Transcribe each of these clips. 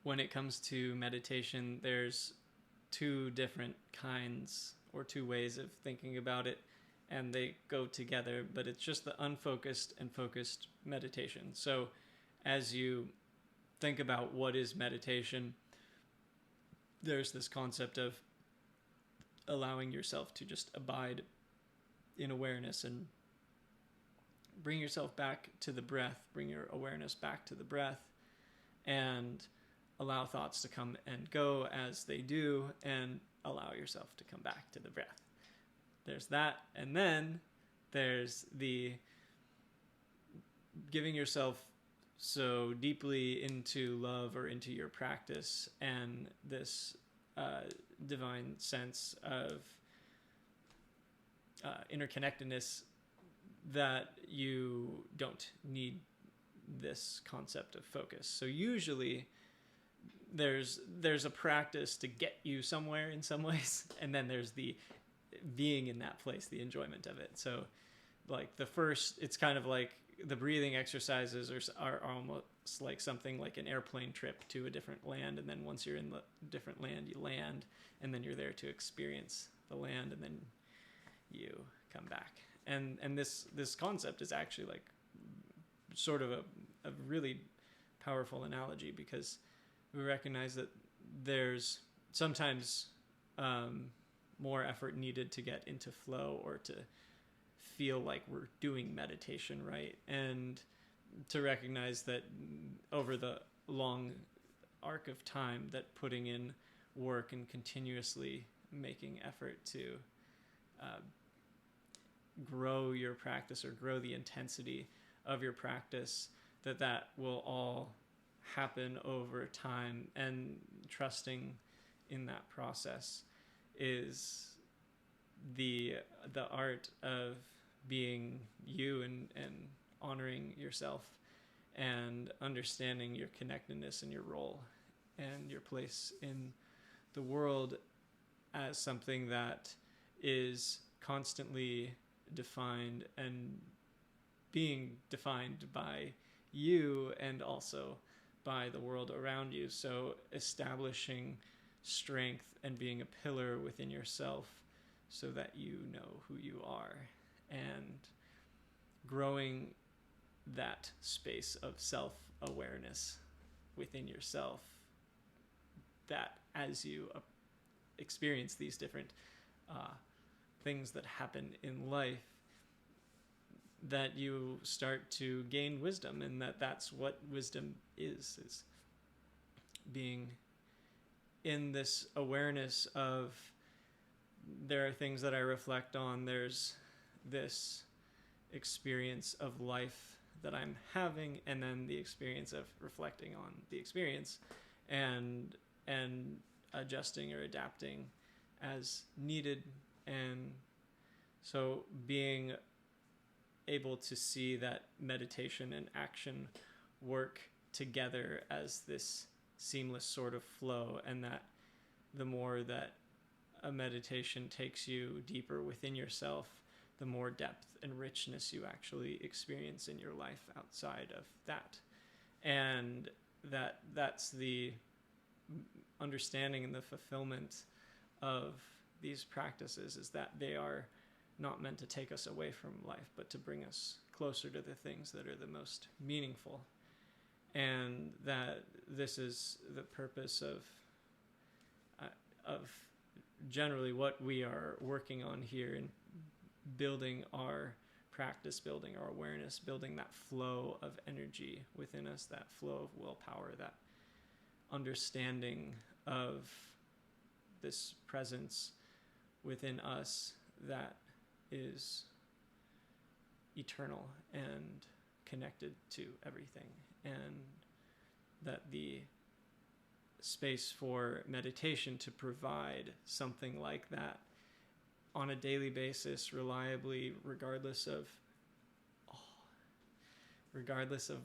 when it comes to meditation, there's two different kinds or two ways of thinking about it, and they go together, but it's just the unfocused and focused meditation. So as you think about what is meditation, there's this concept of allowing yourself to just abide in awareness and bring yourself back to the breath, bring your awareness back to the breath, and allow thoughts to come and go as they do, and allow yourself to come back to the breath. There's that. And then there's the giving yourself so deeply into love or into your practice and this divine sense of interconnectedness that you don't need this concept of focus. So usually there's a practice to get you somewhere in some ways, and then there's the being in that place, the enjoyment of it. So like the first, it's kind of like the breathing exercises are almost like something like an airplane trip to a different land, and then once you're in the different land, you land, and then you're there to experience the land, and then you come back. And this concept is actually like sort of a really powerful analogy, because we recognize that there's sometimes more effort needed to get into flow or to feel like we're doing meditation, right? And to recognize that over the long arc of time, that putting in work and continuously making effort to grow your practice or grow the intensity of your practice, that will all happen over time, and trusting in that process is the art of being you and honoring yourself and understanding your connectedness and your role and your place in the world as something that is constantly defined and being defined by you and also by the world around you. So establishing strength and being a pillar within yourself so that you know who you are, and growing that space of self-awareness within yourself, that as you experience these different things that happen in life, that you start to gain wisdom, and that's what wisdom is being in this awareness of, there are things that I reflect on, there's this experience of life that I'm having, and then the experience of reflecting on the experience and adjusting or adapting as needed. And so being able to see that meditation and action work together as this seamless sort of flow, and that the more that a meditation takes you deeper within yourself, the more depth and richness you actually experience in your life outside of that. And that's the understanding and the fulfillment of these practices, is that they are not meant to take us away from life, but to bring us closer to the things that are the most meaningful. And that this is the purpose of generally what we are working on here in building our practice, building our awareness, building that flow of energy within us, that flow of willpower, that understanding of this presence within us that is eternal and connected to everything, and that the space for meditation to provide something like that on a daily basis, reliably, regardless of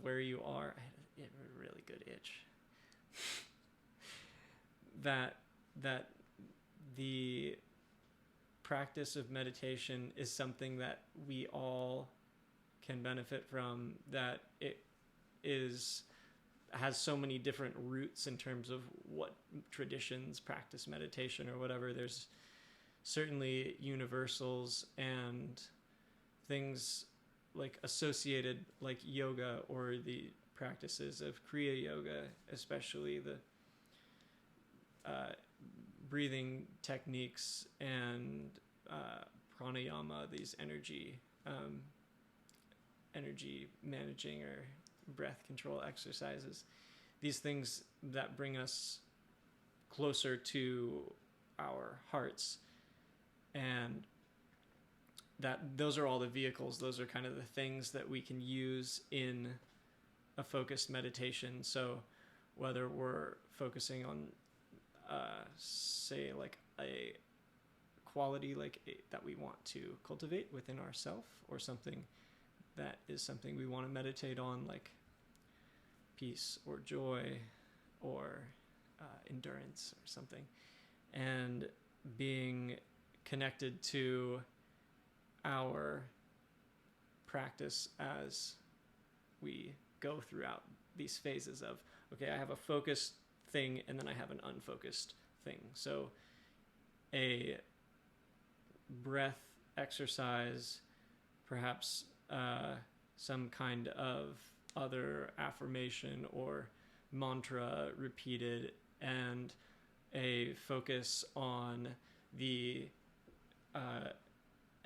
where you are. I had a really good itch. that the practice of meditation is something that we all can benefit from, that it is has so many different roots in terms of what traditions practice meditation or whatever. There's certainly universals and things like associated, like yoga or the practices of Kriya Yoga, especially the breathing techniques and pranayama, these energy managing or breath control exercises, these things that bring us closer to our hearts, and that those are all the vehicles, those are kind of the things that we can use in a focused meditation. So whether we're focusing on say like a quality that we want to cultivate within ourselves, or something that is something we want to meditate on, like peace or joy or endurance or something, and being connected to our practice as we go throughout these phases of, okay, I have a focused thing and then I have an unfocused thing. So a breath exercise, perhaps some kind of other affirmation or mantra repeated, and a focus on the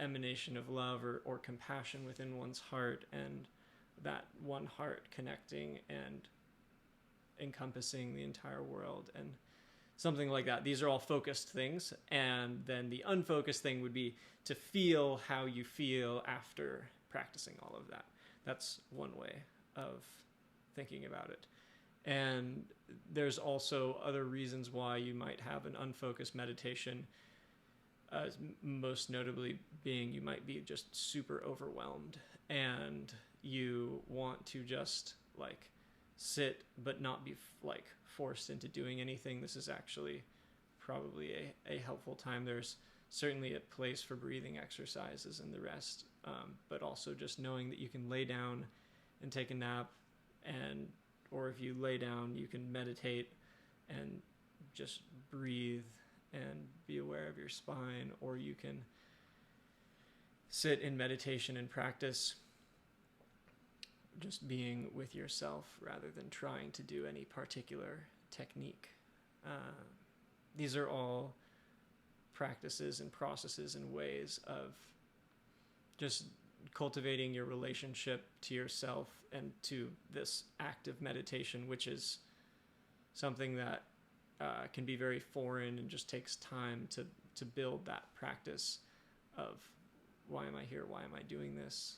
emanation of love or compassion within one's heart, and that one heart connecting and encompassing the entire world, and something like that. These are all focused things. And then the unfocused thing would be to feel how you feel after practicing all of that. That's one way of thinking about it. And there's also other reasons why you might have an unfocused meditation, most notably being you might be just super overwhelmed and you want to just like sit but not be like forced into doing anything. This is actually probably a helpful time. There's certainly a place for breathing exercises and the rest, but also just knowing that you can lay down and take a nap, and or if you lay down you can meditate and just breathe and be aware of your spine, or you can sit in meditation and practice just being with yourself rather than trying to do any particular technique. These are all practices and processes and ways of just cultivating your relationship to yourself and to this act of meditation, which is something that can be very foreign and just takes time to build that practice of why am I here? Why am I doing this?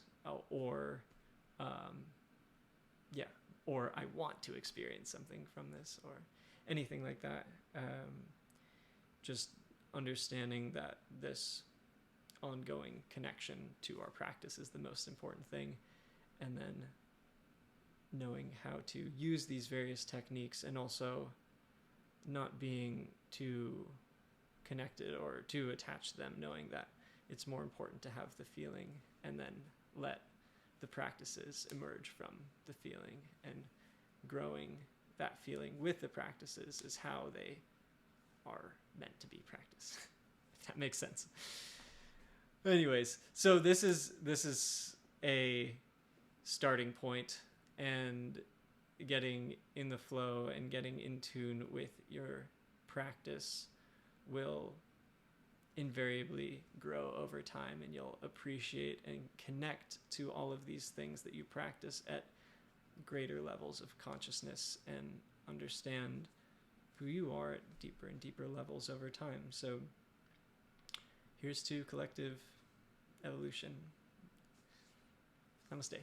Or I want to experience something from this, or anything like that. Just understanding that this ongoing connection to our practice is the most important thing, and then knowing how to use these various techniques, and also not being too connected or too attached to them, knowing that it's more important to have the feeling and then let the practices emerge from the feeling, and growing that feeling with the practices is how they are meant to be practiced. If that makes sense. Anyways, so this is a starting point, and getting in the flow and getting in tune with your practice will invariably grow over time, and you'll appreciate and connect to all of these things that you practice at greater levels of consciousness, and understand who you are at deeper and deeper levels over time. So here's to collective evolution. Namaste.